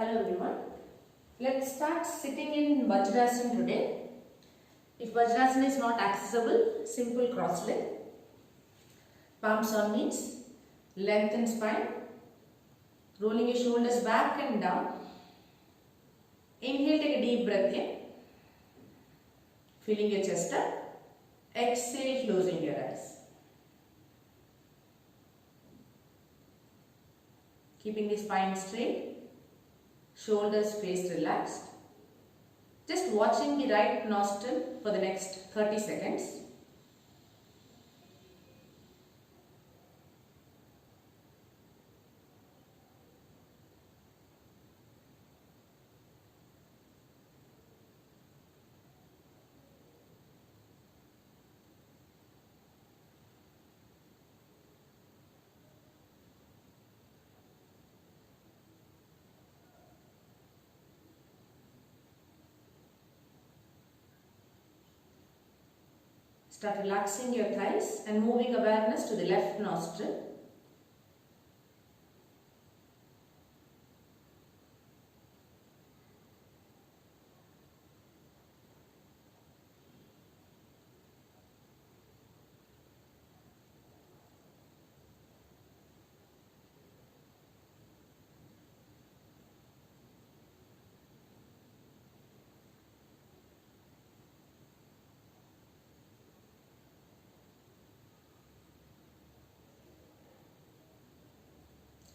Hello everyone. Let's start sitting in Vajrasana today. If Vajrasana is not accessible, simple cross leg. Palms on knees, lengthen spine, rolling your shoulders back and down. Inhale, take a deep breath in, filling your chest up. Exhale, closing your eyes. Keeping the spine straight. Shoulders face relaxed. Just watching the right nostril for the next 30 seconds. Start relaxing your thighs and moving awareness to the left nostril.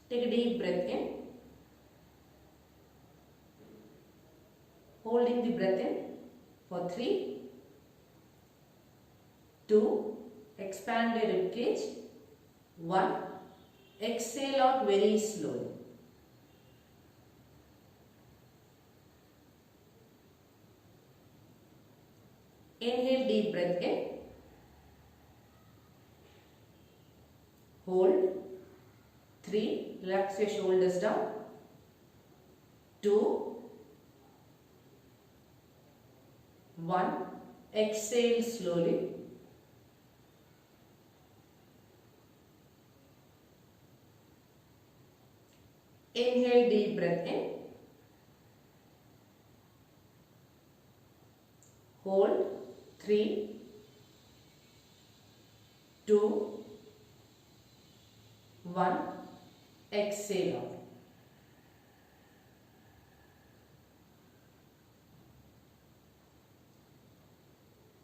Take a deep breath in, holding the breath in for 3, 2, expand your rib cage, 1, exhale out very slowly. Inhale, deep breath in, hold, 3, relax your shoulders down, 2, 1, exhale slowly, inhale, deep breath in, hold, 3, 2, 1, exhale out.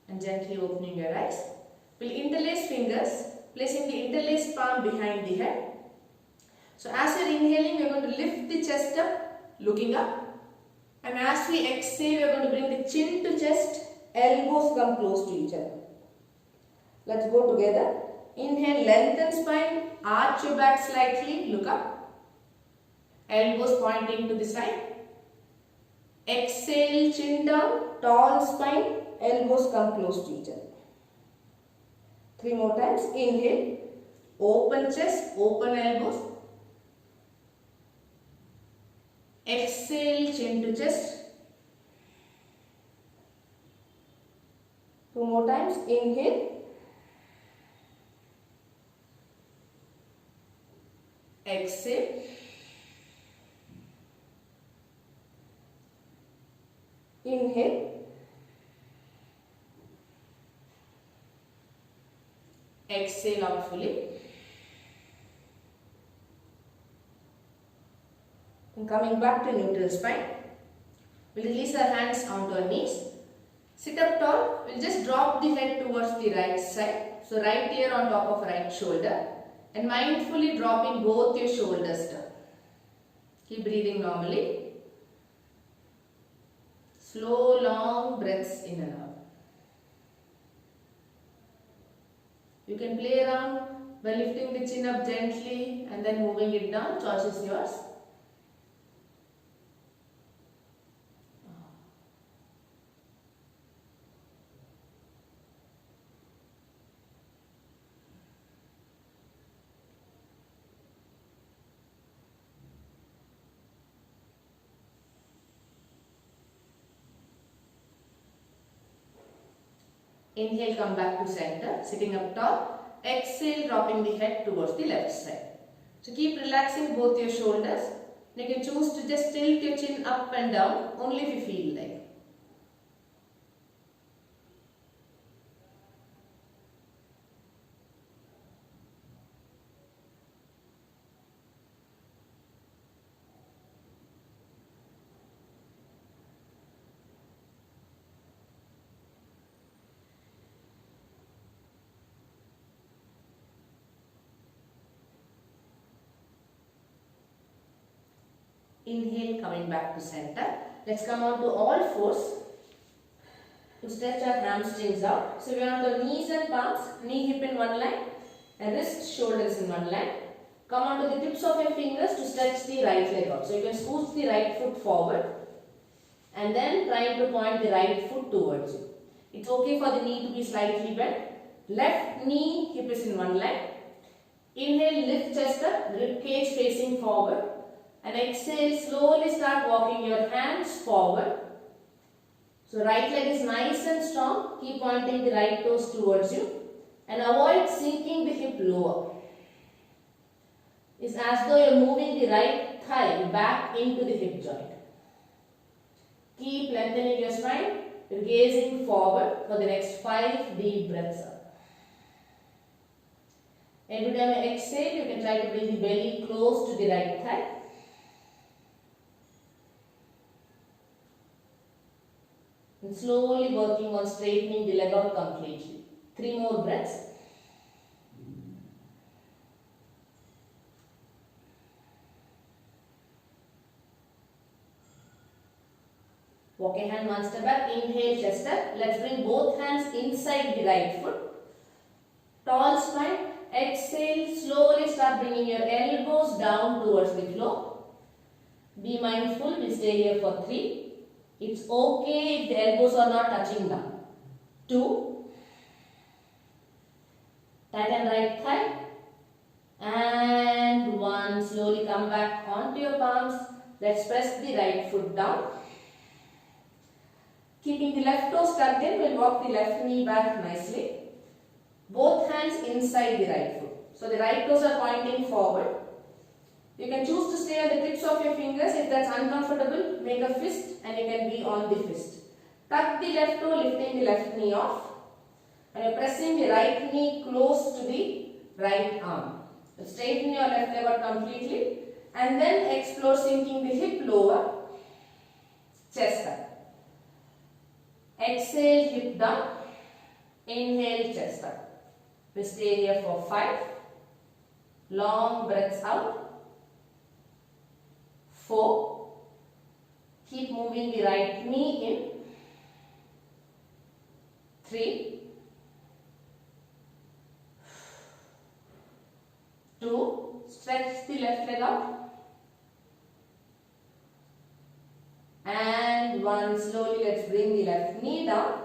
And gently opening your eyes. We'll interlace fingers, placing the interlaced palm behind the head. So as you're inhaling, we're going to lift the chest up, looking up. And as we exhale, we're going to bring the chin to chest, elbows come close to each other. Let's go together. Inhale, lengthen spine, arch your back slightly, look up. Elbows pointing to the side. Exhale, chin down, tall spine, elbows come close to each other. 3 more times. Inhale, open chest, open elbows. Exhale, chin to chest. 2 more times. Inhale. Exhale. Inhale. Exhale out fully. And coming back to neutral spine. We'll release our hands onto our knees. Sit up tall. We'll just drop the head towards the right side. So right ear on top of right shoulder. And mindfully dropping both your shoulders down. Keep breathing normally. Slow, long breaths in and out. You can play around by lifting the chin up gently and then moving it down. Choice is yours. Inhale, come back to center, sitting up tall. Exhale, dropping the head towards the left side. So keep relaxing both your shoulders. You can choose to just tilt your chin up and down only if you feel like. Inhale, coming back to center. Let's come on to all fours to stretch our hamstrings out. So we are on the knees and palms, knee hip in one line and wrist shoulders in one line. Come on to the tips of your fingers to stretch the right leg out. So you can scooch the right foot forward and then try to point the right foot towards you. It's okay for the knee to be slightly bent. Left knee, hip is in one line. Inhale, lift chest up, rib cage facing forward. And exhale, slowly start walking your hands forward. So right leg is nice and strong. Keep pointing the right toes towards you. And avoid sinking the hip lower. It's as though you're moving the right thigh back into the hip joint. Keep lengthening your spine. You're gazing forward for the next 5 deep breaths up. Every time you exhale, you can try to bring the belly close to the right thigh. And slowly working on straightening the leg out completely. 3 more breaths. Walk your hand one step back. Inhale, chest up. Let's bring both hands inside the right foot. Tall spine. Exhale, slowly start bringing your elbows down towards the floor. Be mindful, we stay here for 3. It's okay if the elbows are not touching down. 2. Tighten right thigh. And 1. Slowly come back onto your palms. Let's press the right foot down. Keeping the left toe tucked in, we'll walk the left knee back nicely. Both hands inside the right foot. So the right toes are pointing forward. You can choose to stay on the tips of your fingers. If that's uncomfortable, make a fist and you can be on the fist. Tuck the left toe, lifting the left knee off. And you're pressing the right knee close to the right arm. So straighten your left leg out completely. And then explore sinking the hip lower, chest up. Exhale, hip down. Inhale, chest up. We stay here for 5. Long breaths out. 4. Keep moving the right knee in. 3. 2. Stretch the left leg out. And 1. Slowly let's bring the left knee down.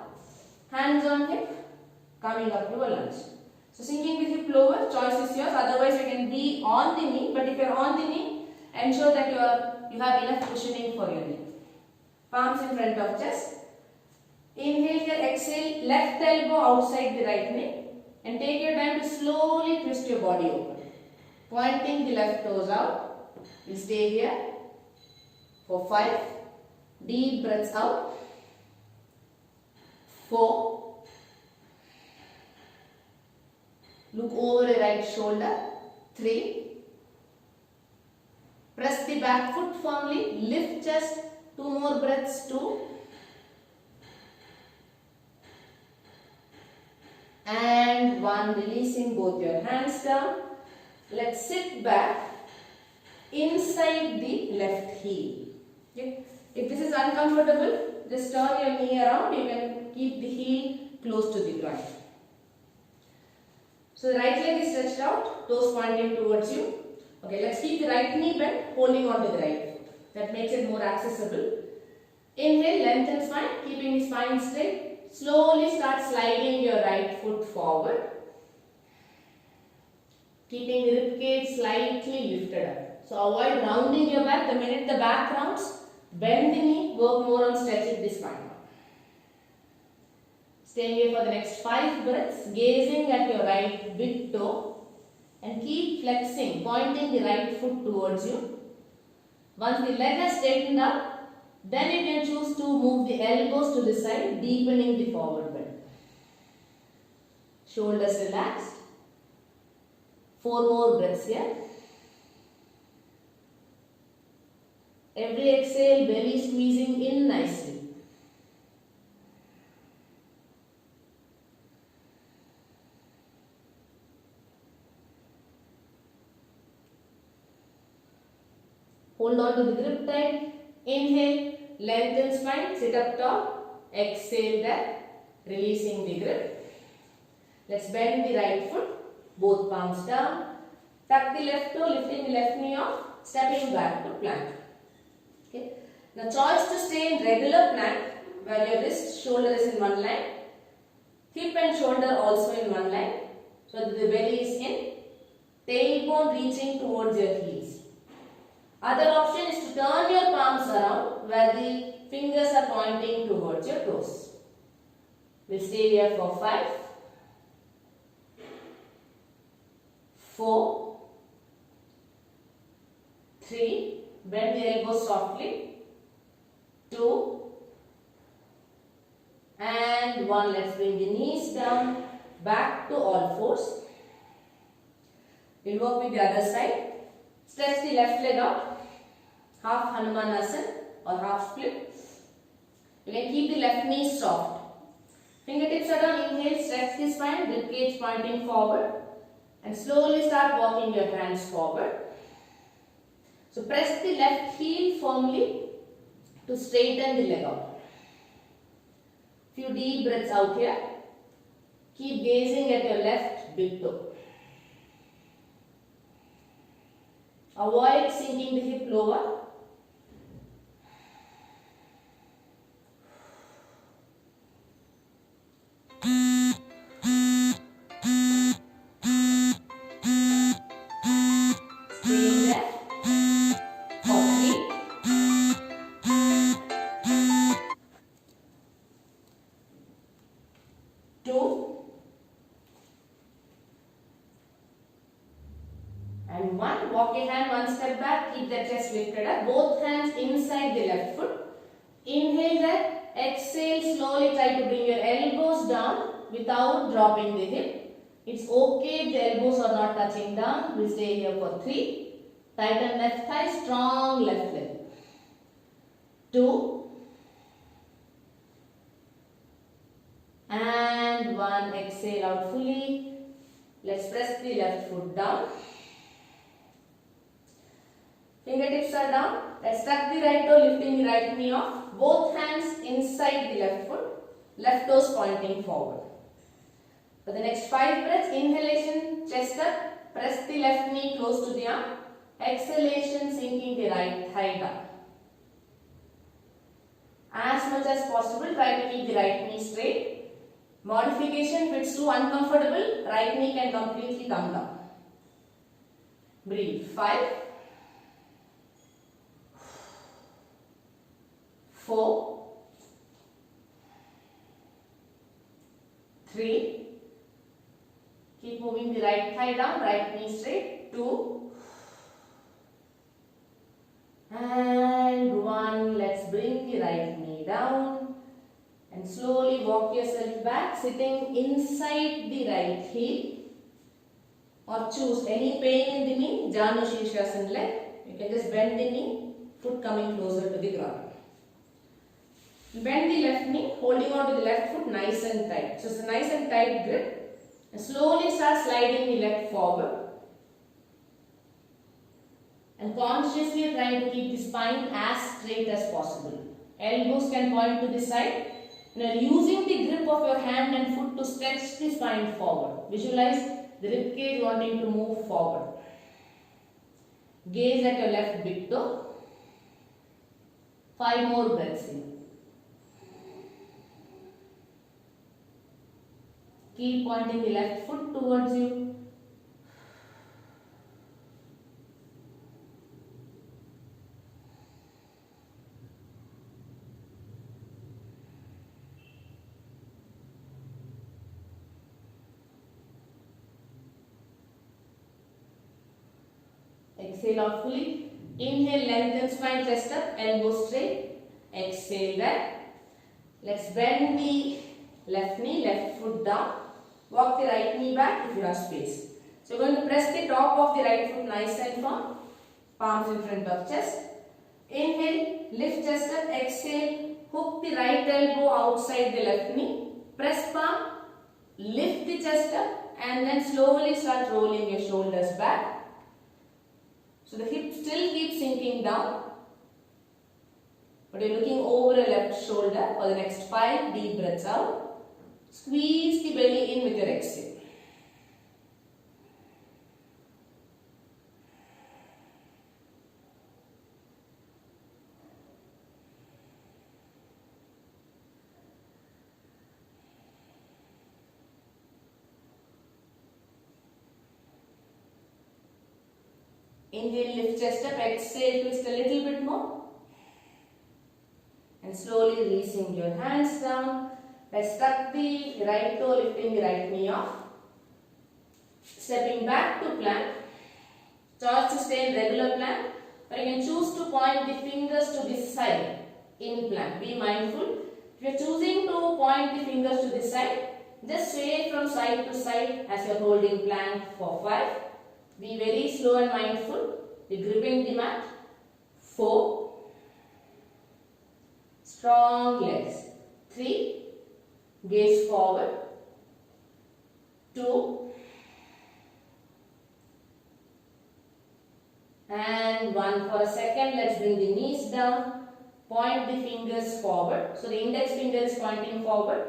Hands on hip. Coming up to a lunge. So sinking the hip lower, choice is yours. Otherwise you can be on the knee. But if you are on the knee, ensure that you have enough cushioning for your knee. Palms in front of chest. Inhale here, exhale, left elbow outside the right knee. And take your time to slowly twist your body open. Pointing the left toes out. We'll stay here for 5. Deep breaths out. 4. Look over the right shoulder. 3. Press the back foot firmly. Lift chest. 2 more breaths. 2. And 1. Releasing both your hands down. Let's sit back inside the left heel. Okay. If this is uncomfortable, just turn your knee around. You can keep the heel close to the ground. So the right leg is stretched out, toes pointing towards you. Okay, let's keep the right knee bent, holding on to the right foot. That makes it more accessible. Inhale, lengthen spine, keeping the spine straight. Slowly start sliding your right foot forward. Keeping the rib cage slightly lifted up. So avoid rounding your back. The minute the back rounds, bend the knee, work more on stretching the spine. Staying here for the next 5 breaths, gazing at your right big toe and keep flexing, pointing the right foot towards you. Once the leg has straightened up, then you can choose to move the elbows to the side, deepening the forward bend. Shoulders relaxed. 4 more breaths here. Every exhale, belly squeezing in nicely. Hold on to the grip tight. Inhale, lengthen spine, sit up tall. Exhale that, releasing the grip. Let's bend the right foot, both palms down. Tuck the left toe, lifting the left knee off, stepping back to plank. Okay. Now choice to stay in regular plank, where your wrist, shoulder is in one line. Hip and shoulder also in one line, so that the belly is in. Tailbone reaching towards your heels. Other option is to turn your palms around where the fingers are pointing towards your toes. We'll stay here for 5, 4, 3, bend the elbows softly, 2, and 1. Let's bring the knees down, back to all fours. We'll work with the other side. Stretch the left leg out, half Hanumanasana or half split. You can keep the left knee soft. Fingertips are down, inhale, stretch the spine, rib cage pointing forward, and slowly start walking your hands forward. So press the left heel firmly to straighten the leg out. Few deep breaths out here. Keep gazing at your left big toe. Avoid sinking the hip lower. Stay there for 3, 2, and 1. Walk your hand one step back, keep the chest lifted up, both hands inside the left foot. Inhale that, exhale, slowly try to bring your elbows down without dropping the hip. It's okay if the elbows are not touching down. We'll stay here for 3. Tighten left thigh, strong left leg. 2, and 1. Exhale out fully. Let's press the left foot down. Fingertips are down. Let's tuck the right toe, lifting the right knee off. Both hands inside the left foot. Left toes pointing forward. For the next 5 breaths, inhalation, chest up. Press the left knee close to the arm. Exhalation, sinking the right thigh down. As much as possible, try to keep the right knee straight. Modification, if it's too uncomfortable, right knee can completely come down. Breathe. 5, 4, 3, keep moving the right thigh down, right knee straight, 2, and 1. Let's bring the right knee down and slowly walk yourself back, sitting inside the right heel, or choose any pain in the knee, Janu Shirshasana leg. You can just bend the knee, foot coming closer to the ground. Bend the left knee, holding on to the left foot nice and tight. So it's a nice and tight grip. And slowly start sliding the leg forward. And consciously trying to keep the spine as straight as possible. Elbows can point to the side. Now using the grip of your hand and foot to stretch the spine forward. Visualize the rib cage wanting to move forward. Gaze at your left big toe. 5 more breaths in. Keep pointing the left foot towards you. Exhale out fully. Inhale, lengthen spine, chest up, elbow straight. Exhale back. Let's bend the left knee, left foot down. Walk the right knee back if you have space. So you're going to press the top of the right foot nice and firm. Palms in front of chest. Inhale, lift chest up, exhale, hook the right elbow outside the left knee. Press palm, lift the chest up and then slowly start rolling your shoulders back. So the hip still keeps sinking down. But you're looking over a left shoulder for the next 5 deep breaths out. Squeeze the belly in with your exhale. Inhale, lift chest up, exhale, twist a little bit more. And slowly releasing your hands down. Let's tuck the right toe, lifting the right knee off. Stepping back to plank. Choice to stay in regular plank, or you can choose to point the fingers to this side in plank. Be mindful. If you are choosing to point the fingers to this side, just sway from side to side as you are holding plank for 5. Be very slow and mindful. Be gripping the mat. 4. Strong legs. 3. Gaze forward. 2. And 1. For a second, let's bring the knees down. Point the fingers forward. So the index finger is pointing forward.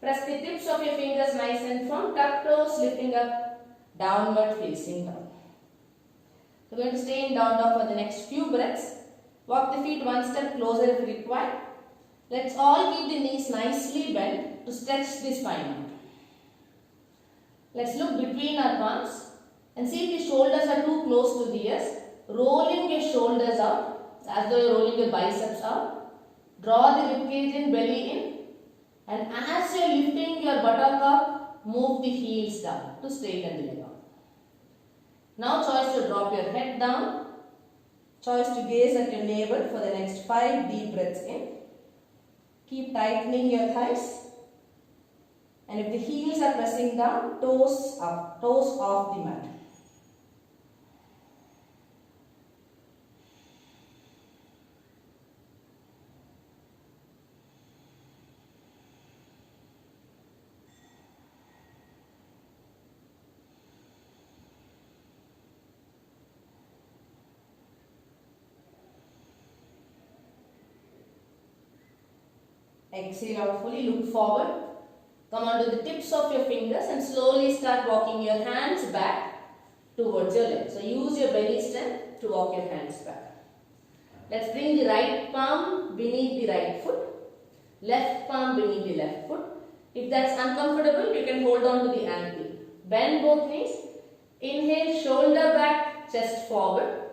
Press the tips of your fingers nice and firm. Tuck toes lifting up. Downward facing down. We're going to stay in down dog for the next few breaths. Walk the feet one step closer if required. Let's all keep the knees nicely bent to stretch the spine out. Let's look between our palms and see if the shoulders are too close to the ears. Rolling your shoulders out as though you're rolling your biceps out. Draw the ribcage in, belly in, and as you're lifting your buttock up, move the heels down to straighten the leg out. Now choice to drop your head down. Choice to gaze at your navel for the next 5 deep breaths in. Keep tightening your thighs. And if the heels are pressing down, toes up, toes off the mat. Exhale out fully, look forward. Come onto the tips of your fingers and slowly start walking your hands back towards your legs. So use your belly strength to walk your hands back. Let's bring the right palm beneath the right foot. Left palm beneath the left foot. If that's uncomfortable, you can hold on to the ankle. Bend both knees. Inhale, shoulder back, chest forward.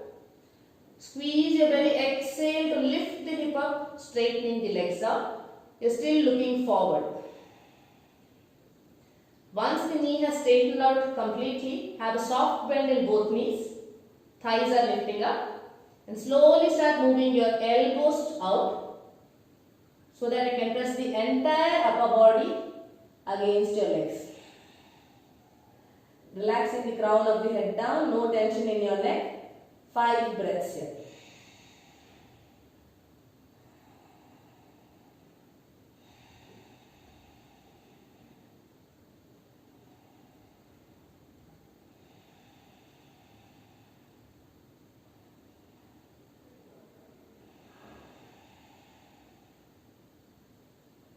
Squeeze your belly, exhale to lift the hip up, straightening the legs out. You're still looking forward. Once the knee has straightened out completely, have a soft bend in both knees. Thighs are lifting up. And slowly start moving your elbows out so that you can press the entire upper body against your legs. Relaxing the crown of the head down, no tension in your neck. 5 breaths here.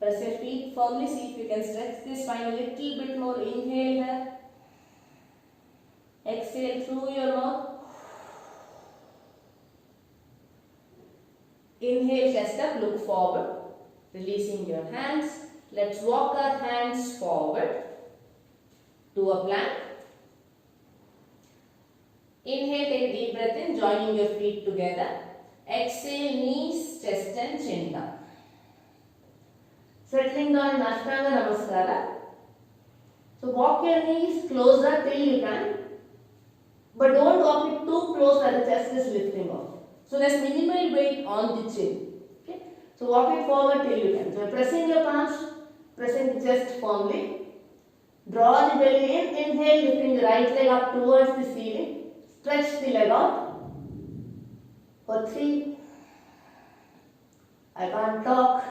Press your feet firmly, see if you can stretch the spine a little bit more. Inhale here. Exhale through your mouth. Inhale, chest up, look forward. Releasing your hands. Let's walk our hands forward to a plank. Inhale, take a deep breath in, joining your feet together. Exhale, knees, chest and chin down. Settling down in Ashtanga Namaskara. So walk your knees closer till you can. But don't walk it too close that the chest is lifting off. So there's minimal weight on the chin. Okay. So walk it forward till you can. So pressing your palms, pressing the chest firmly. Draw the belly in. Inhale, lifting the right leg up towards the ceiling. Stretch the leg out. For 3. I can't talk.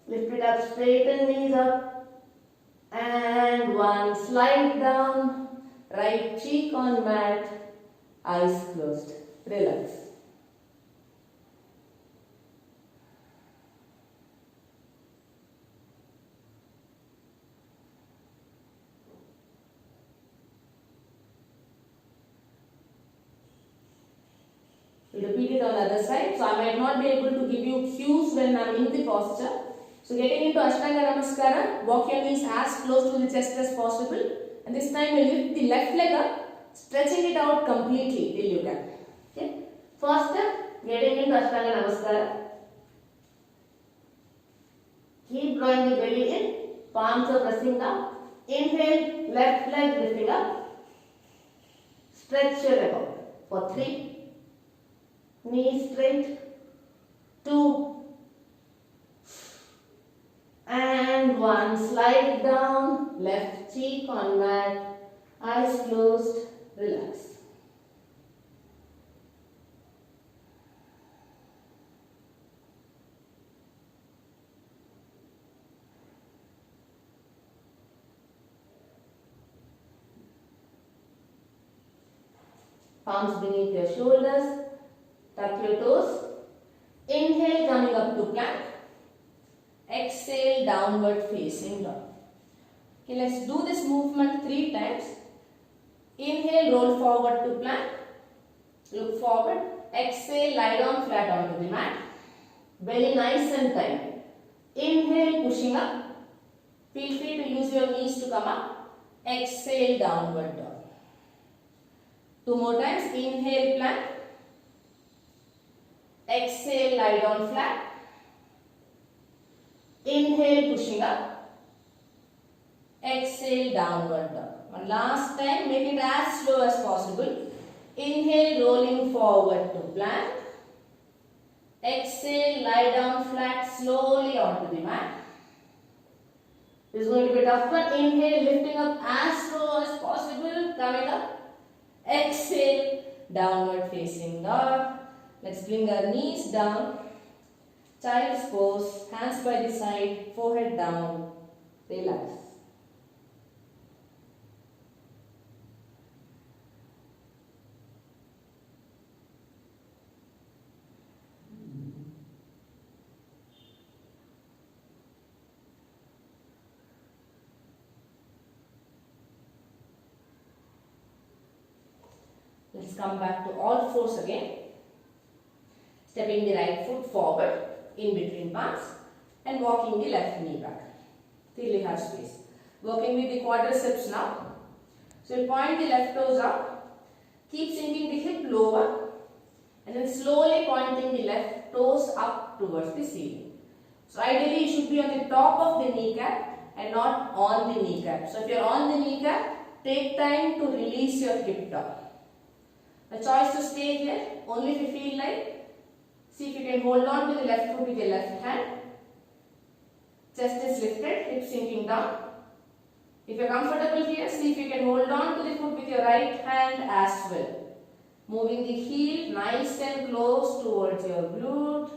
Lift it up, straighten knees up. And 1, slide down. Right cheek on mat. Eyes closed. Relax. We'll repeat it on the other side. So I might not be able to give you cues when I am in the posture. So getting into Ashtanga Namaskara, walk your knees as close to the chest as possible. And this time you lift the left leg up, stretching it out completely till you can. Okay. First step, getting into Ashtanga Namaskara. Keep drawing the belly in, palms are pressing down. Inhale, left leg lifting up. Stretch your leg out. For 3. Knees straight. 2. And 1. Slide down. Left cheek on mat. Eyes closed. Relax. Palms beneath your shoulders. Tuck your toes. Inhale, coming up to plank. Exhale, downward facing dog. Okay, let's do this movement 3 times. Inhale, roll forward to plank. Look forward. Exhale, lie down flat onto the mat. Belly nice and tight. Inhale, pushing up. Feel free to use your knees to come up. Exhale, downward dog. 2 more times. Inhale, plank. Exhale, lie down flat. Inhale, pushing up. Exhale, downward dog. One last time, make it as slow as possible. Inhale, rolling forward to plank. Exhale, lie down flat slowly onto the mat. This is going to be a tough one. Inhale, lifting up as slow as possible, coming up. Exhale, downward facing dog. Let's bring our knees down. Child's pose, hands by the side, forehead down. Relax. Let's come back to all fours again. Stepping the right foot forward in between palms and walking the left knee back till you have space. Working with the quadriceps now. So you point the left toes up, keep sinking the hip lower and then slowly pointing the left toes up towards the ceiling. So ideally you should be on the top of the kneecap and not on the kneecap. So if you are on the kneecap, take time to release your hip top. A choice to stay here only if you feel like. See if you can hold on to the left foot with your left hand. Chest is lifted, hips sinking down. If you are comfortable here, see if you can hold on to the foot with your right hand as well. Moving the heel nice and close towards your glute.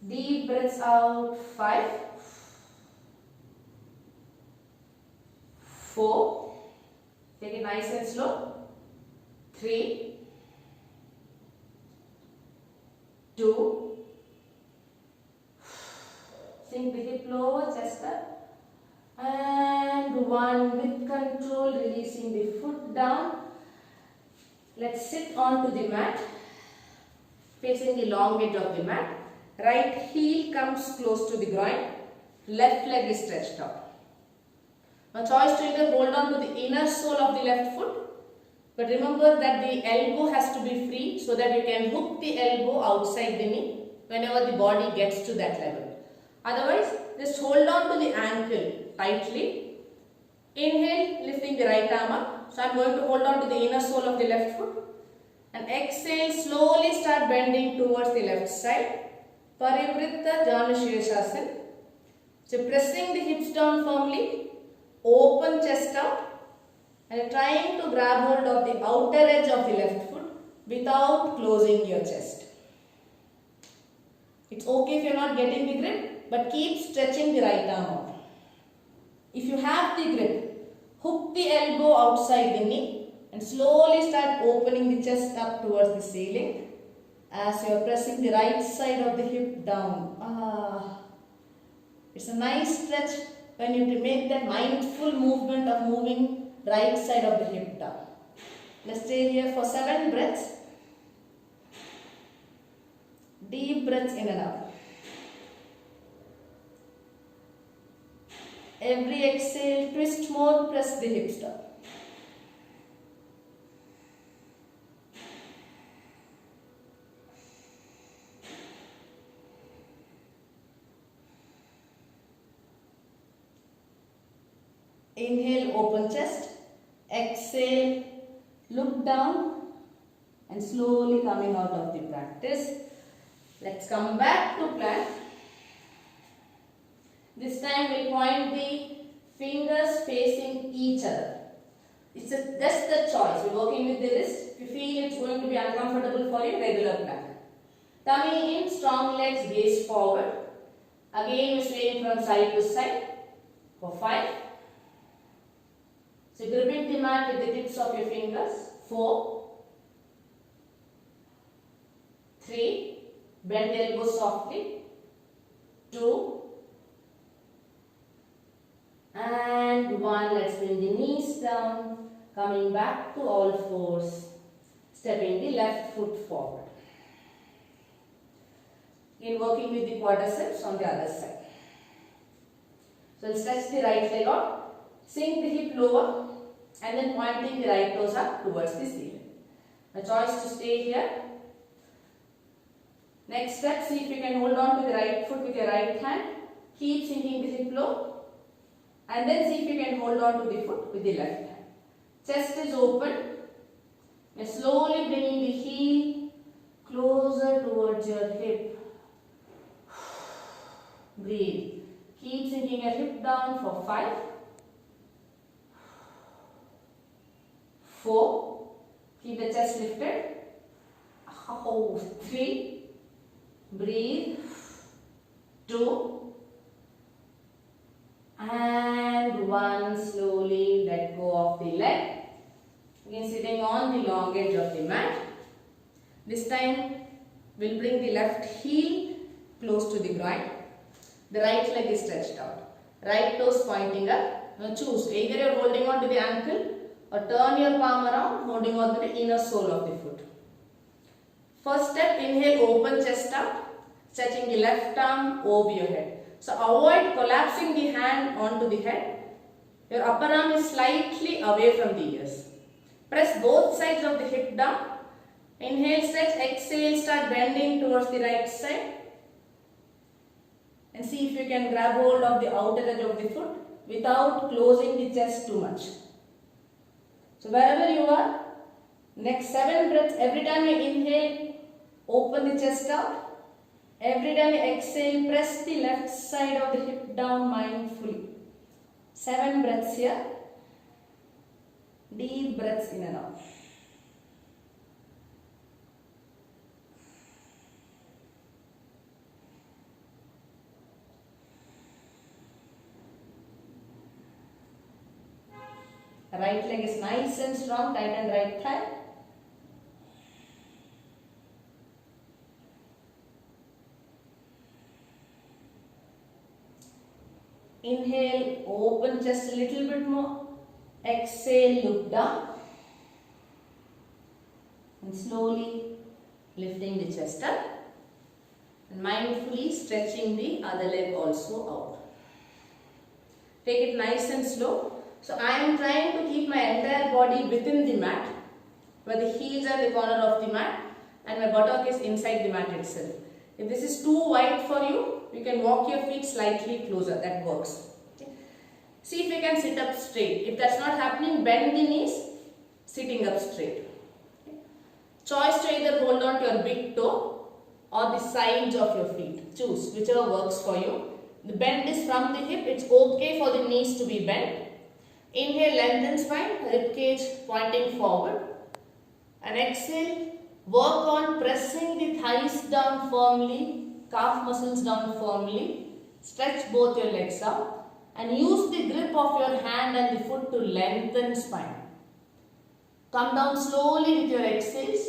Deep breaths out. 5, 4. Take it nice and slow. 3, 2, sink the hip lower, chest up, and 1. With control, releasing the foot down. Let's sit onto the mat, facing the long edge of the mat. Right heel comes close to the groin, left leg is stretched out. Now choice to either hold on to the inner sole of the left foot, but remember that the elbow has to be free so that you can hook the elbow outside the knee whenever the body gets to that level. Otherwise, just hold on to the ankle tightly. Inhale, lifting the right arm up. So I am going to hold on to the inner sole of the left foot and exhale, slowly start bending towards the left side. Parivritta Janu Shirshasana. So pressing the hips down firmly, open chest out and trying to grab hold of the outer edge of the left foot without closing your chest. It's okay if you're not getting the grip, but keep stretching the right arm out. If you have the grip, hook the elbow outside the knee and slowly start opening the chest up towards the ceiling as you are pressing the right side of the hip down. It's a nice stretch when you make that mindful movement of moving right side of the hip down. Let's stay here for 7 breaths. Deep breaths in and out. Every exhale, twist more, press the hips down. Inhale, open chest. Exhale, look down and slowly coming out of the practice. Let's come back to plank. This time we'll point the fingers facing each other. It's just the choice. We're working with the wrist. If you feel it's going to be uncomfortable for you, regular plank. Tummy in, strong legs, gaze forward. Again, we're swaying from side to side for 5. So gripping the mat with the tips of your fingers. 4, 3, bend the elbows softly. 2, and 1. Let's bring the knees down, coming back to all fours, stepping the left foot forward. Again, working with the quadriceps on the other side. So we'll stretch the right leg out. Sink the hip lower and then pointing the right toes up towards the ceiling. A choice to stay here. Next step, see if you can hold on to the right foot with your right hand. Keep sinking the hip low and then see if you can hold on to the foot with the left hand. Chest is open. You're slowly bringing the heel closer towards your hip. Breathe. Keep sinking your hip down for 5. 4, keep the chest lifted. 3, breathe. 2, and 1. Slowly let go of the leg. Again, sitting on the long edge of the mat. This time we'll bring the left heel close to the groin. The right leg is stretched out. Right toes pointing up. Now choose. Either you're holding on to the ankle or turn your palm around, holding on to the inner sole of the foot. First step, inhale, open chest out, stretching the left arm over your head. So avoid collapsing the hand onto the head. Your upper arm is slightly away from the ears. Press both sides of the hip down. Inhale, stretch, exhale, start bending towards the right side. And see if you can grab hold of the outer edge of the foot without closing the chest too much. So wherever you are, next 7 breaths, every time you inhale, open the chest out. Every time you exhale, press the left side of the hip down mindfully. 7 breaths here. Deep breaths in and out. Right leg is nice and strong, tighten right thigh. Inhale, open chest a little bit more. Exhale, look down. And slowly lifting the chest up. And mindfully stretching the other leg also out. Take it nice and slow. So I am trying to keep my entire body within the mat, where the heels are the corner of the mat and my buttock is inside the mat itself. If this is too wide for you, you can walk your feet slightly closer, that works. Okay. See if you can sit up straight. If that's not happening, bend the knees, sitting up straight. Okay. Choice to either hold on to your big toe or the sides of your feet. Choose whichever works for you. The bend is from the hip. It's okay for the knees to be bent. Inhale, lengthen spine, rib cage pointing forward. And exhale, work on pressing the thighs down firmly, calf muscles down firmly. Stretch both your legs out and use the grip of your hand and the foot to lengthen spine. Come down slowly with your exhales.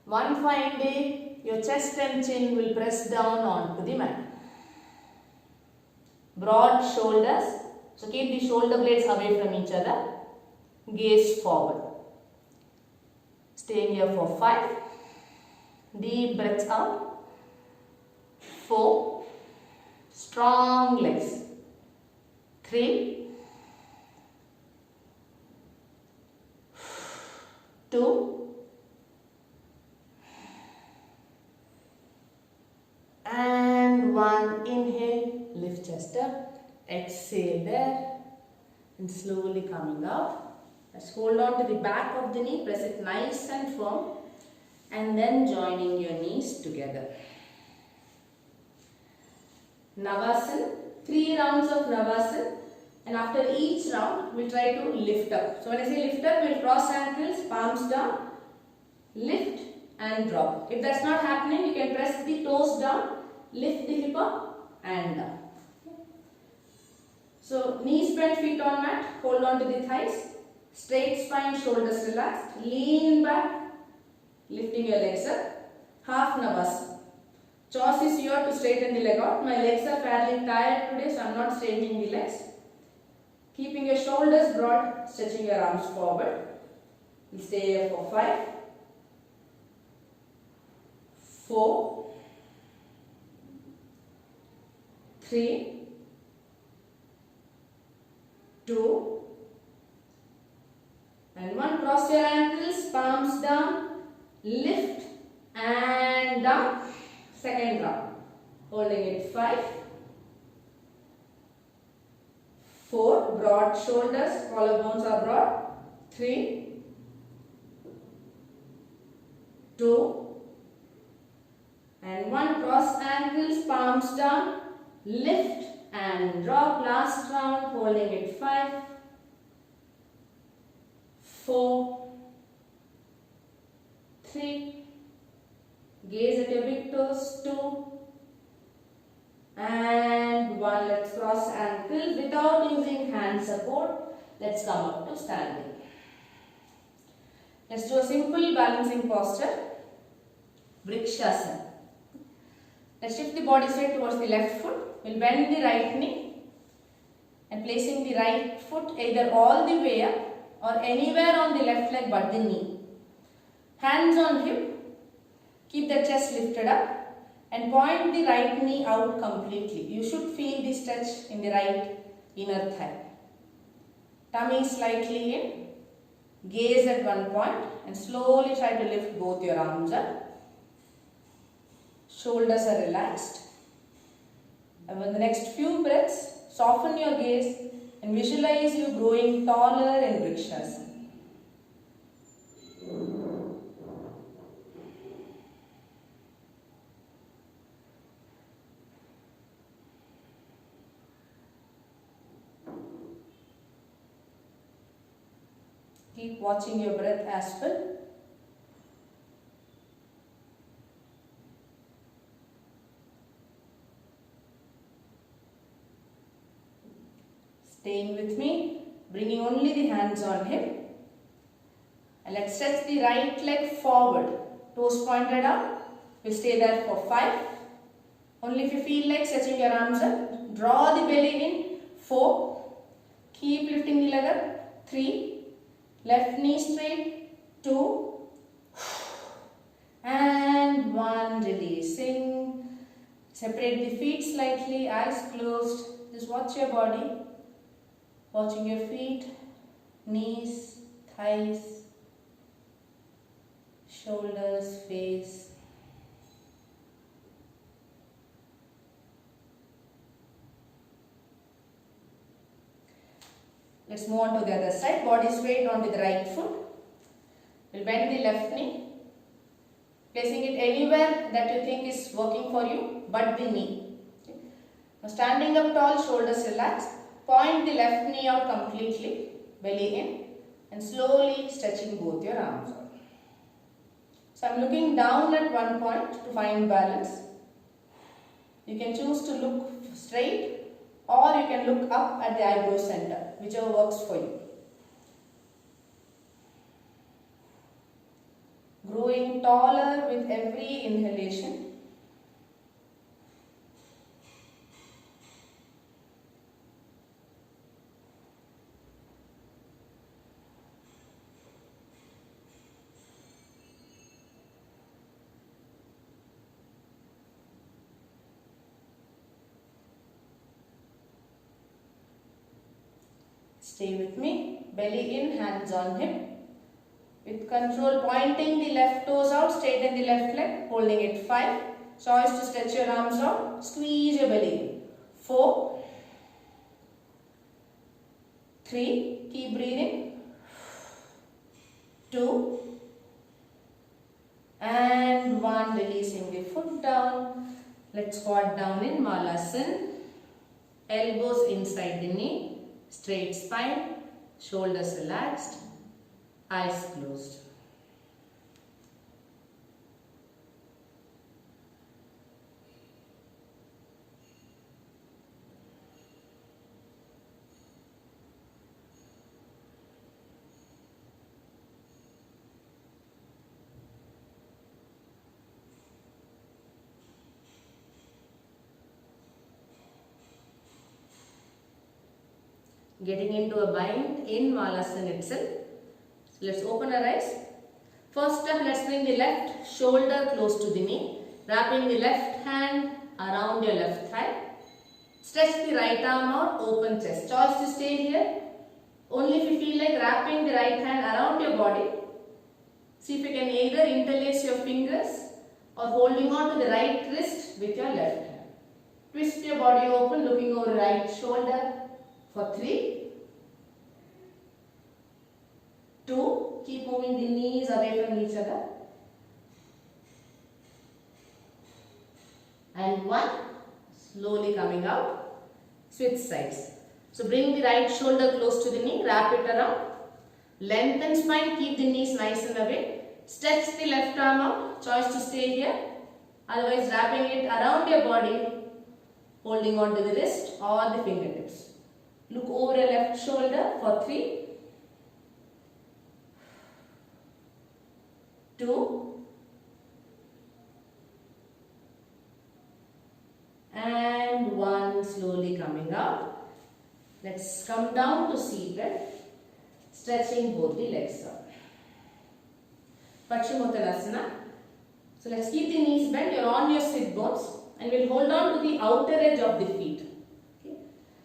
One fine day, your chest and chin will press down onto the mat. Broad shoulders. So keep the shoulder blades away from each other. Gaze forward. Staying here for 5. Deep breaths out. 4. Strong legs. 3. 2. And 1. Inhale. Lift chest up. Exhale there. And slowly coming out. Let's hold on to the back of the knee. Press it nice and firm. And then joining your knees together. Navasana. 3 rounds of Navasana. And after each round, we'll try to lift up. So when I say lift up, we'll cross ankles, palms down, lift and drop. If that's not happening, you can press the toes down, lift the hip up and down. So knees bent, feet on mat, hold on to the thighs, straight spine, shoulders relaxed, lean back, lifting your legs up, half Navasana. Choice is here to straighten the leg out. My legs are fairly tired today, so I am not straightening the legs. Keeping your shoulders broad, stretching your arms forward. We'll stay here for 5, 4, 3, 2, and 1. Cross your ankles, palms down, lift and down. Second round. Holding it 5, 4, broad shoulders, collarbones are broad. 3, 2, and 1. Cross ankles, palms down, lift and drop. Last round, holding it 5, 4, 3, gaze at your big toes, 2, and 1. Let's cross ankles without using hand support. Let's come up to standing. Let's do a simple balancing posture, Vrikshasana. Let's shift the body straight towards the left foot. We'll bend the right knee and placing the right foot either all the way up or anywhere on the left leg but the knee. Hands on hip. Keep the chest lifted up and point the right knee out completely. You should feel the stretch in the right inner thigh. Tummy slightly in. Gaze at one point and slowly try to lift both your arms up. Shoulders are relaxed. And with the next few breaths, soften your gaze and visualize you growing taller in Vrikshasana. Keep watching your breath as well. Staying with me, bringing only the hands on hip. And let's stretch the right leg forward, toes pointed out. We'll stay there for 5. Only if you feel like stretching your arms up. Draw the belly in. 4. Keep lifting the leg up. 3. Left knee straight. 2. And 1. Releasing. Separate the feet slightly. Eyes closed. Just watch your body. Watching your feet, knees, thighs, shoulders, face. Let's move on to the other side. Body straight onto the right foot. We'll bend the left knee placing it anywhere that you think is working for you but the knee. Okay. Now standing up tall, shoulders relaxed. Point the left knee out completely, belly in, and slowly stretching both your arms out. So I am looking down at one point to find balance. You can choose to look straight or you can look up at the eyebrow center, whichever works for you. Growing taller with every inhalation. Stay with me. Belly in, hands on hip. With control, pointing the left toes out, straighten the left leg, holding it 5. Choice to stretch your arms out, squeeze your belly in. 4, 3, keep breathing. 2, and 1, releasing the foot down. Let's squat down in Malasana. Elbows inside the knee. Straight spine, shoulders relaxed, eyes closed. Getting into a bind in Malasana itself. So let's open our eyes. First up, let's bring the left shoulder close to the knee. Wrapping the left hand around your left thigh. Stretch the right arm out, open chest. Choice to stay here. Only if you feel like wrapping the right hand around your body. See if you can either interlace your fingers or holding on to the right wrist with your left hand. Twist your body open, looking over right shoulder. For 3, 2, keep moving the knees away from each other, and 1, slowly coming out, switch sides. So bring the right shoulder close to the knee, wrap it around, lengthen spine, keep the knees nice and away, stretch the left arm out, choice to stay here, otherwise wrapping it around your body, holding on to the wrist or the fingertips. Look over your left shoulder for 3, 2, and 1, slowly coming out. Let's come down to seated, stretching both the legs out. Paschimottanasana. So let's keep the knees bent. You're on your sit bones and we'll hold on to the outer edge of the feet.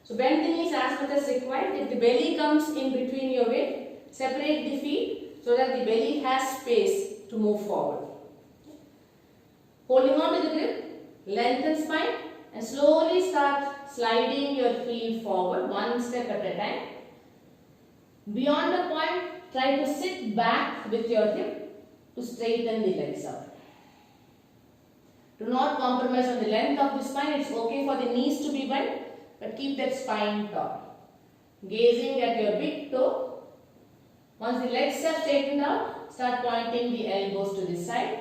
So bend the knees as much as required. If the belly comes in between your weight, separate the feet so that the belly has space to move forward. Holding on to the grip, lengthen spine and slowly start sliding your heel forward, one step at a time. Beyond the point, try to sit back with your hip to straighten the legs out. Do not compromise on the length of the spine. It's okay for the knees to be bent, but keep that spine taut. Gazing at your big toe. Once the legs are straightened out, start pointing the elbows to the side.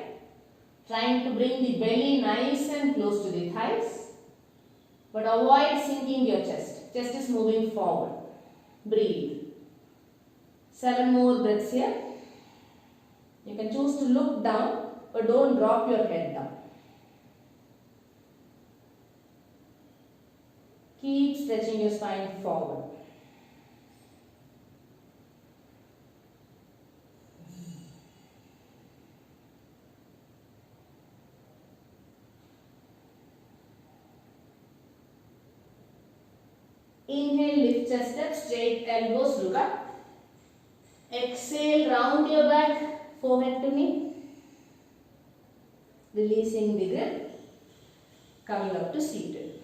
Trying to bring the belly nice and close to the thighs. But avoid sinking your chest. Chest is moving forward. Breathe. 7 more breaths here. You can choose to look down, but don't drop your head down. Keep stretching your spine forward. Inhale, lift chest up, straight elbows, look up. Exhale, round your back, forehead to knee. Releasing the grip, coming up to seated.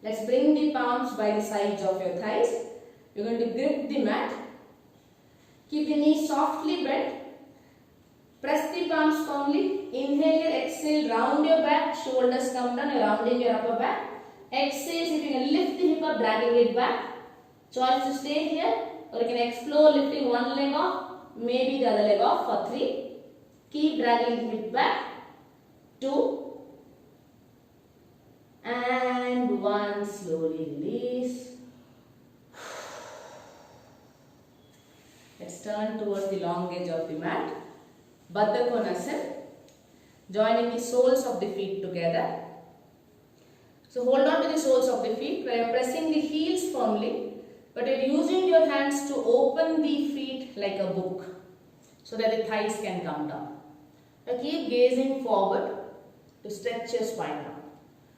Let's bring the palms by the sides of your thighs. You're going to grip the mat. Keep the knees softly bent. Press the palms firmly. Inhale here, exhale, round your back, shoulders come down, you're rounding your upper back. Exhale, so you can lift the hip up, dragging it back. Choice to stay here, or you can explore lifting one leg off, maybe the other leg off for 3. Keep dragging the hip back. 2. And 1. Slowly release. Let's turn towards the long edge of the mat. Baddha Konasana. Joining the soles of the feet together. So hold on to the soles of the feet where you are pressing the heels firmly, but you are using your hands to open the feet like a book so that the thighs can come down. Now keep gazing forward to stretch your spine out.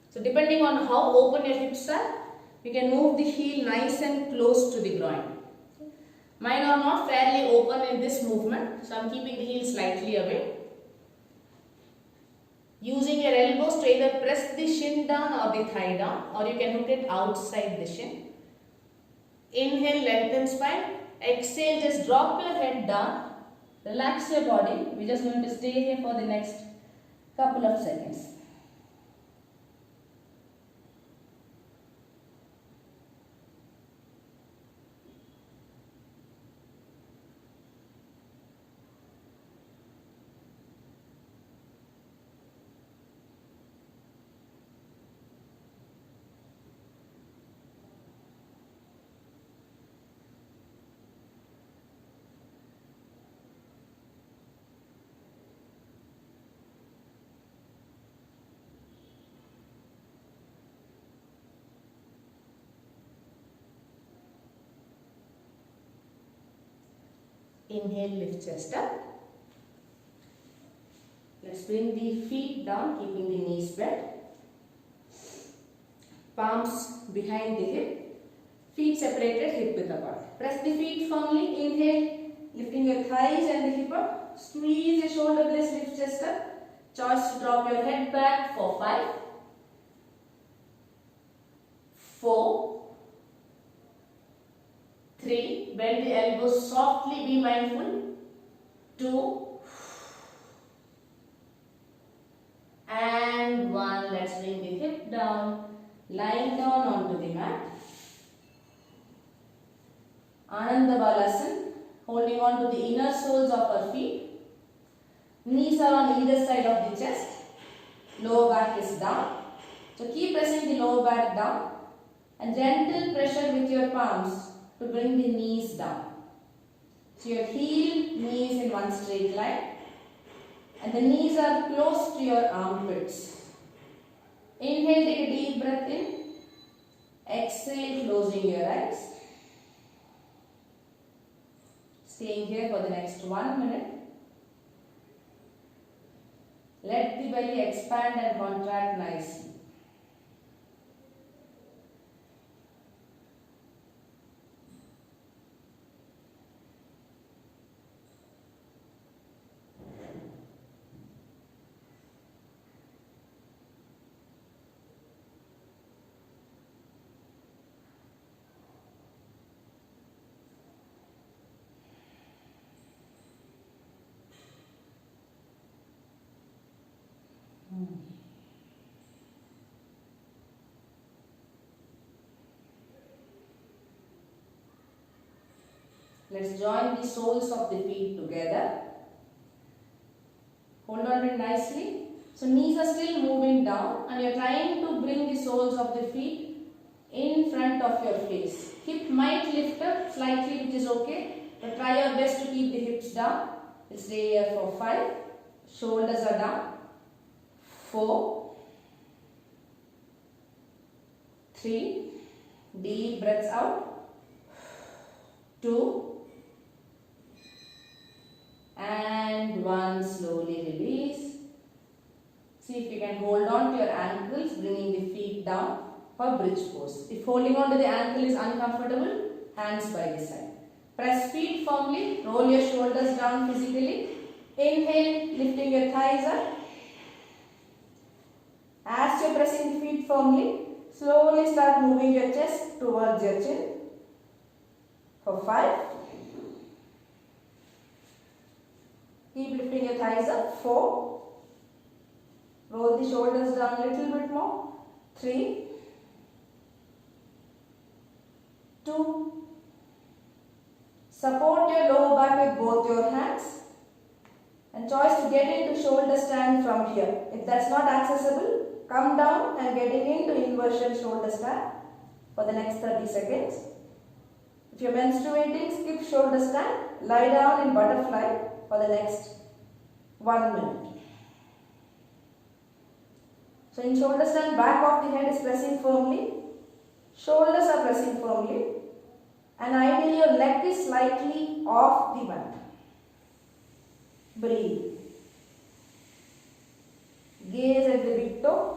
So depending on how open your hips are, you can move the heel nice and close to the groin. Mine are not fairly open in this movement, so I am keeping the heel slightly away. Using your elbows to either press the shin down or the thigh down, or you can hook it outside the shin. Inhale, lengthen spine. Exhale, just drop your head down. Relax your body. We're just going to stay here for the next couple of seconds. Inhale, lift chest up. Let's bring the feet down, keeping the knees bent. Palms behind the hip. Feet separated, hip width apart. Press the feet firmly. Inhale, lifting your thighs and the hip up. Squeeze your shoulder blades, lift chest up. Choice to drop your head back for 5, 4, 3, bend the elbows softly, be mindful. 2 and 1. Let's bring the hip down, lying down onto the mat. Ananda Balasana, holding on to the inner soles of our feet. Knees are on either side of the chest. Lower back is down. So keep pressing the lower back down and gentle pressure with your palms to bring the knees down. So your heel, knees in one straight line, and the knees are close to your armpits. Inhale, take a deep breath in. Exhale, closing your eyes. Staying here for the next 1 minute. Let the belly expand and contract nicely. Let's join the soles of the feet together. Hold on to it nicely. So knees are still moving down and you are trying to bring the soles of the feet in front of your face. Hip might lift up slightly, which is okay, but try your best to keep the hips down. Let's stay here for 5. Shoulders are down. 4, 3, deep breaths out. 2 and 1. Slowly release. See if you can hold on to your ankles, bringing the feet down for bridge pose. If holding on to the ankle is uncomfortable, hands by the side. Press feet firmly, roll your shoulders down physically. Inhale, lifting your thighs up. As you are pressing the feet firmly, slowly start moving your chest towards your chin. For 5. Keep lifting your your thighs up. 4. Roll the shoulders down a little bit more. 3. 2. Support your lower back with both your hands. And choice to get into shoulder stand from here. If that's not accessible, come down and getting into inversion shoulder stand for the next 30 seconds. If you're menstruating, skip shoulder stand. Lie down in butterfly for the next 1 minute. So in shoulder stand, back of the head is pressing firmly. Shoulders are pressing firmly. And ideally your neck is slightly off the mat. Breathe. Gaze at the big toe.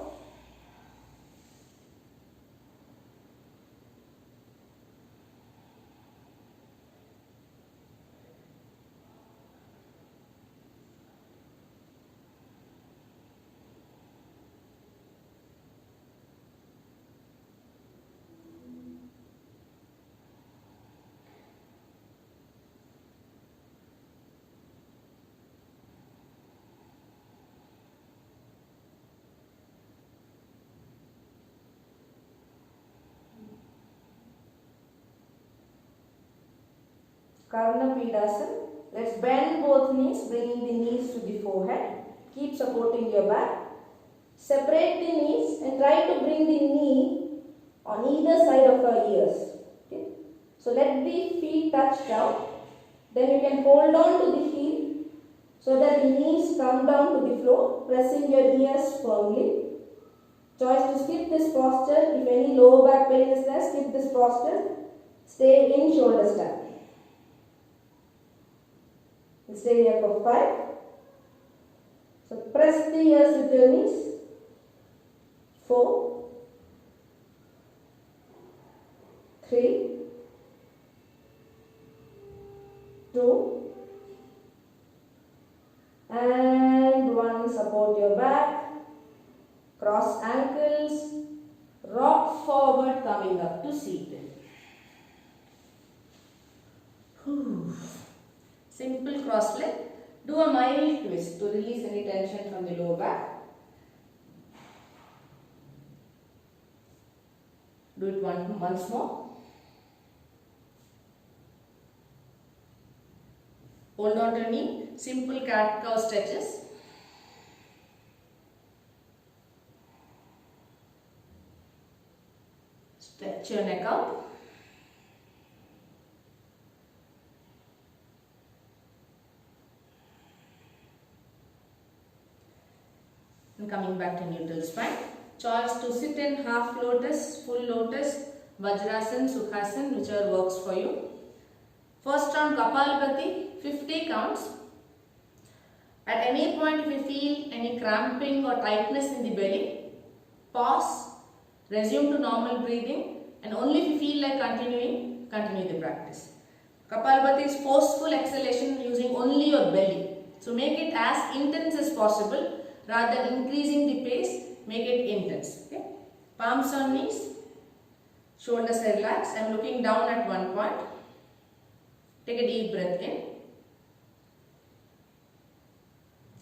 Karnapidasana. Let's bend both knees, bringing the knees to the forehead. Keep supporting your back. Separate the knees and try to bring the knee on either side of our ears. Okay? So let the feet touch down. Then you can hold on to the heel so that the knees come down to the floor, pressing your ears firmly. Choice to skip this posture. If any lower back pain is there, skip this posture. Stay in shoulder stand. Stay here for 5. So press the ears with your knees. 4. 3. 2. And 1. Support your back. Cross ankles. Rock forward, coming up to seated. Simple cross leg. Do a mild twist to release any tension from the lower back. Do it once more. Hold on to your knee. Simple cat-cow stretches. Stretch your neck out. And coming back to neutral spine. Choice to sit in half lotus, full lotus, Vajrasana, Sukhasana, whichever works for you. First round Kapalabhati, 50 counts. At any point if you feel any cramping or tightness in the belly, pause, resume to normal breathing, and only if you feel like continuing, continue the practice. Kapalabhati is forceful exhalation using only your belly. So make it as intense as possible. Rather than increasing the pace, make it intense. Okay? Palms on knees, shoulders are relaxed. I am looking down at one point. Take a deep breath in.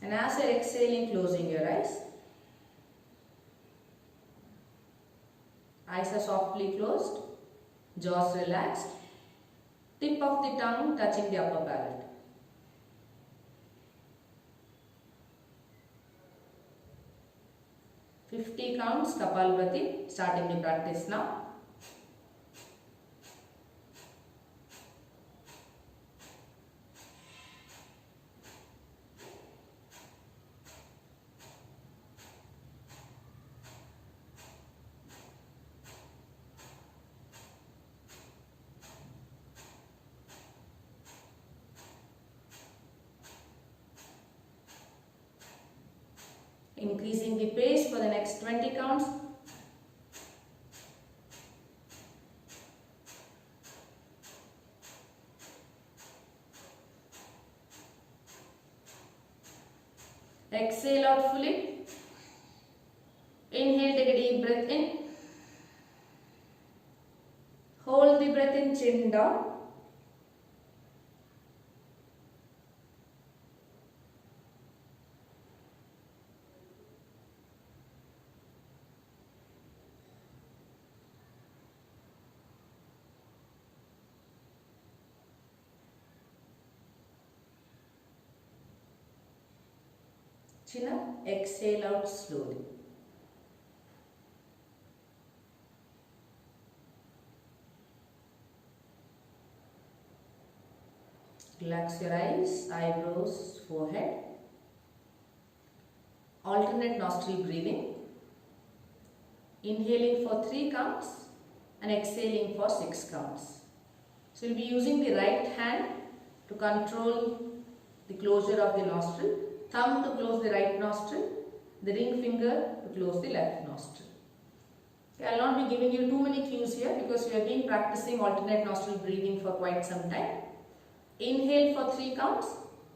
And as you are exhaling, closing your eyes. Eyes are softly closed, jaws relaxed. Tip of the tongue touching the upper palate. "50 counts Kapalabhati, starting the practice now. Increasing the pace for the next 20 counts. Exhale out fully. Inhale, take a deep breath in. Hold the breath in, chin down. Chin up, exhale out slowly. Relax your eyes, eyebrows, forehead. Alternate nostril breathing. Inhaling for 3 counts and exhaling for 6 counts. So you will be using the right hand to control the closure of the nostril, thumb to close the right nostril, the ring finger to close the left nostril. Okay, I will not be giving you too many cues here because we have been practicing alternate nostril breathing for quite some time. Inhale for 3 counts,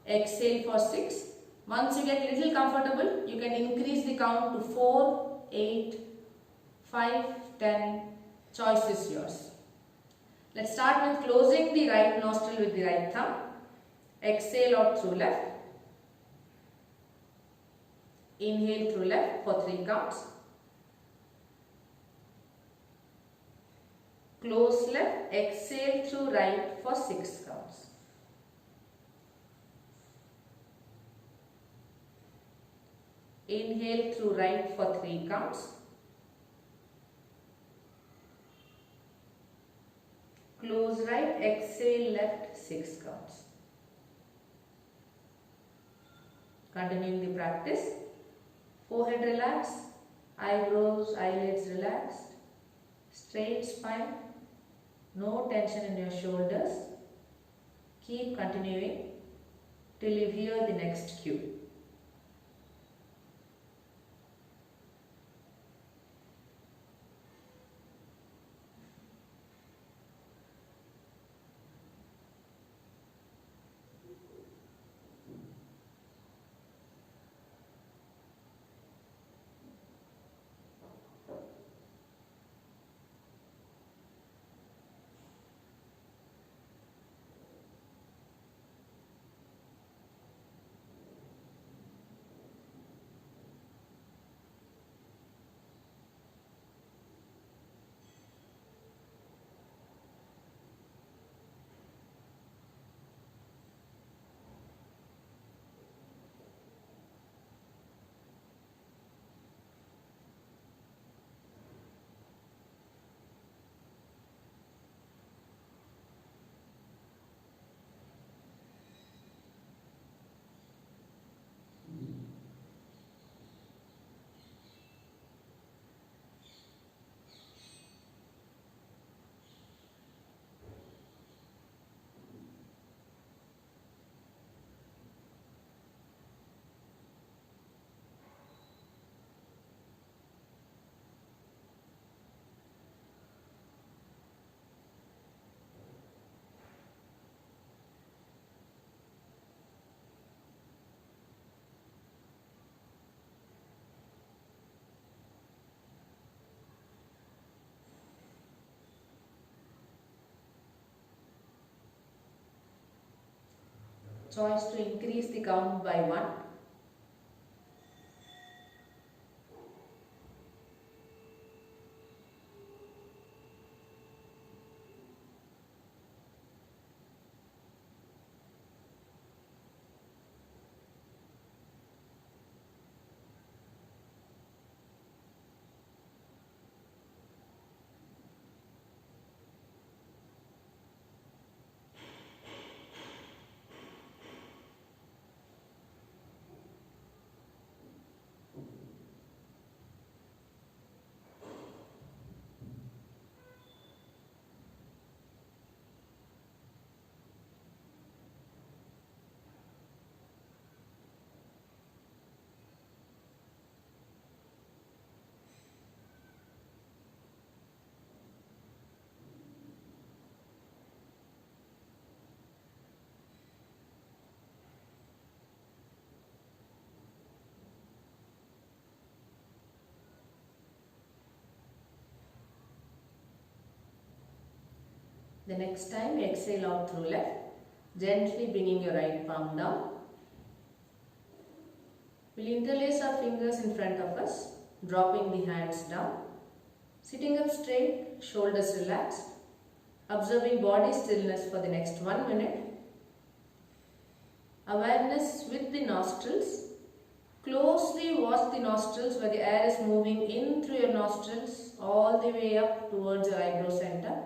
exhale for 6. Once you get little comfortable, you can increase the count to 4, 8, 5, 10. Choice is yours. Let's start with closing the right nostril with the right thumb. Exhale out through left. Inhale through left for 3 counts. Close left, exhale through right for 6 counts. Inhale through right for 3 counts. Close right, exhale left, 6 counts. Continuing the practice. Forehead relaxed, eyebrows, eyelids relaxed, straight spine, no tension in your shoulders. Keep continuing till you hear the next cue. Choice to increase the count by 1. The next time exhale out through left, gently bringing your right palm down. We'll interlace our fingers in front of us, dropping the hands down. Sitting up straight, shoulders relaxed. Observing body stillness for the next 1 minute. Awareness with the nostrils Closely watch the nostrils where the air is moving in through your nostrils all the way up towards your eyebrow center.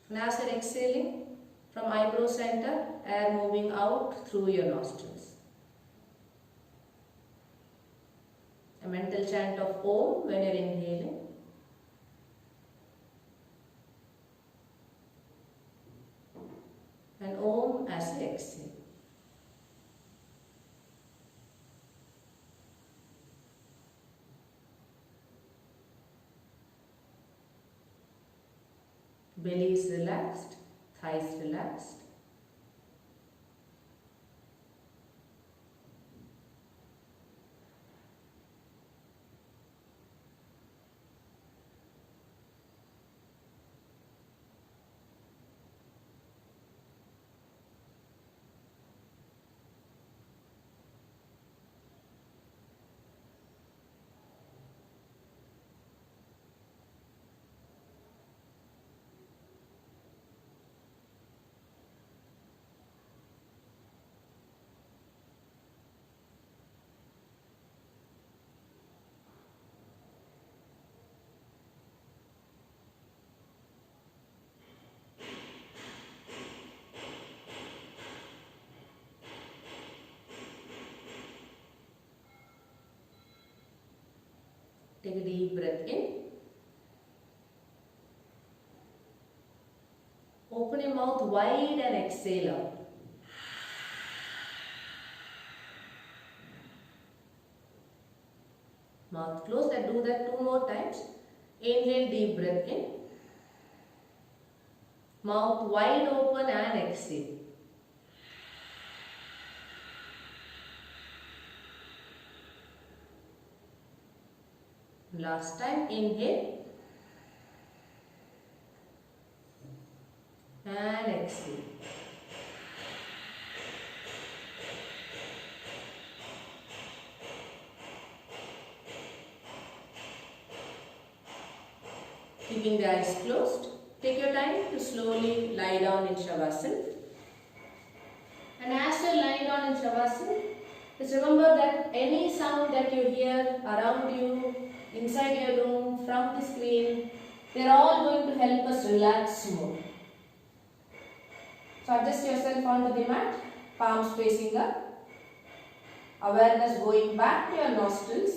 And as you're exhaling from eyebrow center, air moving out through your nostrils. A mental chant of Om when you're inhaling. And Om as you exhale. Belly is relaxed, thighs relaxed. Take a deep breath in. Open your mouth wide and exhale out. Mouth closed and do that 2 more times. Inhale, deep breath in. Mouth wide open and exhale. Last time, inhale and exhale. Keeping the eyes closed, take your time to slowly lie down in Shavasana. And as you lie down in Shavasana, just remember that any sound that you hear around you, inside your room, from the screen, they are all going to help us relax more. So adjust yourself onto the mat, palms facing up, awareness going back to your nostrils.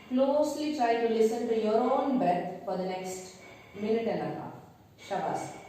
Closely try to listen to your own breath for the next minute and a half. Shavasana.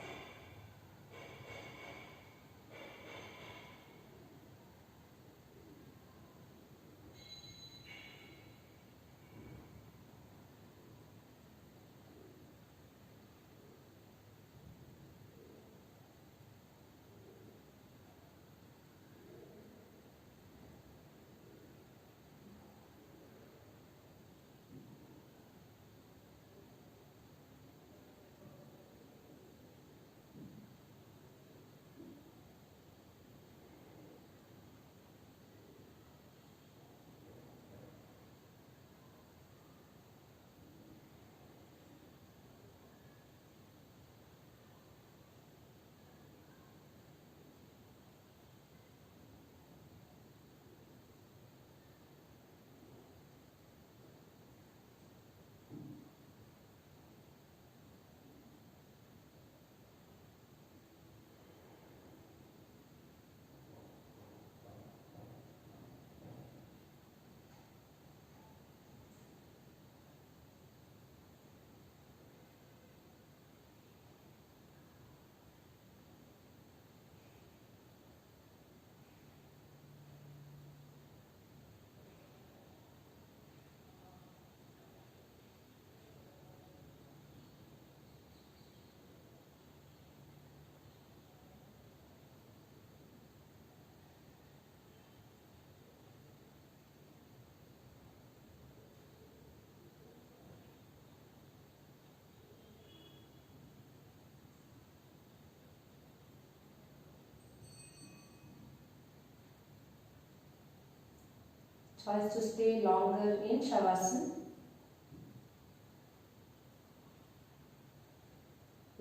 Choice to stay longer in Shavasana.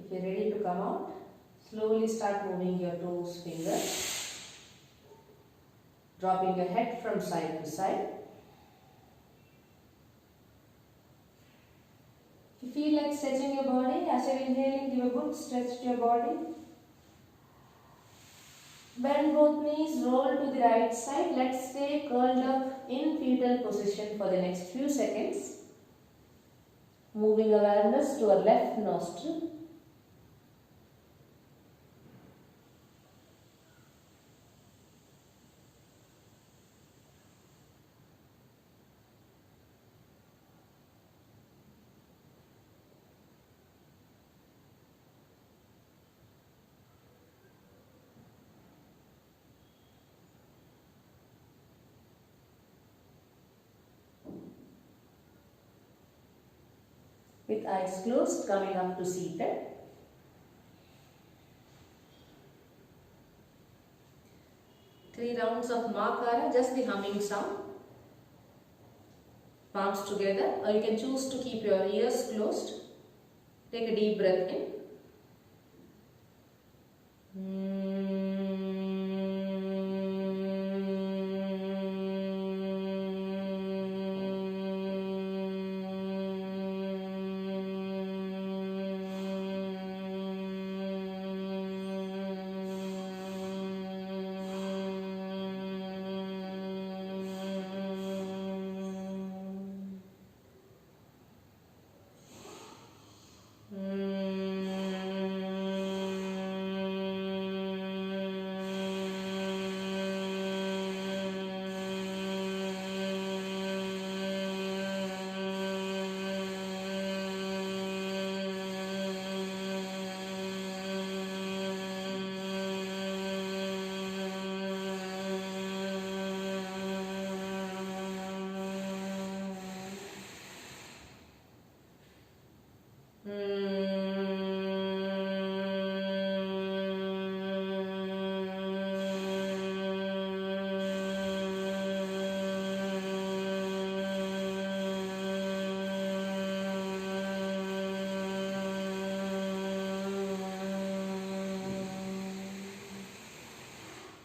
If you're ready to come out, slowly start moving your toes, fingers, dropping your head from side to side. If you feel like stretching your body, as you're inhaling, give a good stretch to your body. Bend both knees, roll to the right side. Let's stay curled up in fetal position for the next few seconds. Moving awareness to our left nostril. With eyes closed, coming up to seated. Three rounds of Makara, just the humming sound. Palms together, or you can choose to keep your ears closed. Take a deep breath in.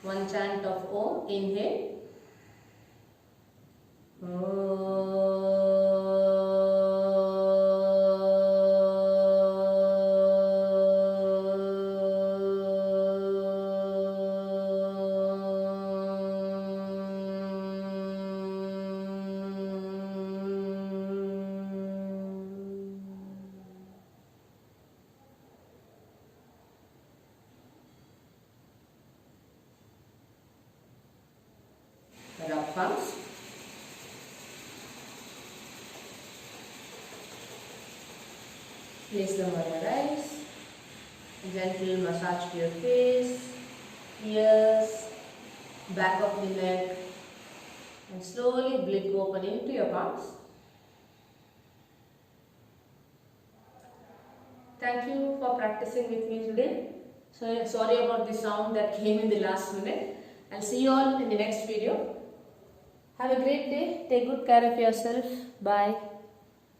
One chant of Om, inhale. Rub palms. Place them on your eyes. Gentle massage to your face, ears, back of the neck, and slowly blink open into your palms. Thank you for practicing with me today. So sorry about the sound that came in the last minute. I'll see you all in the next video. Have a great day. Take good care of yourself. Bye.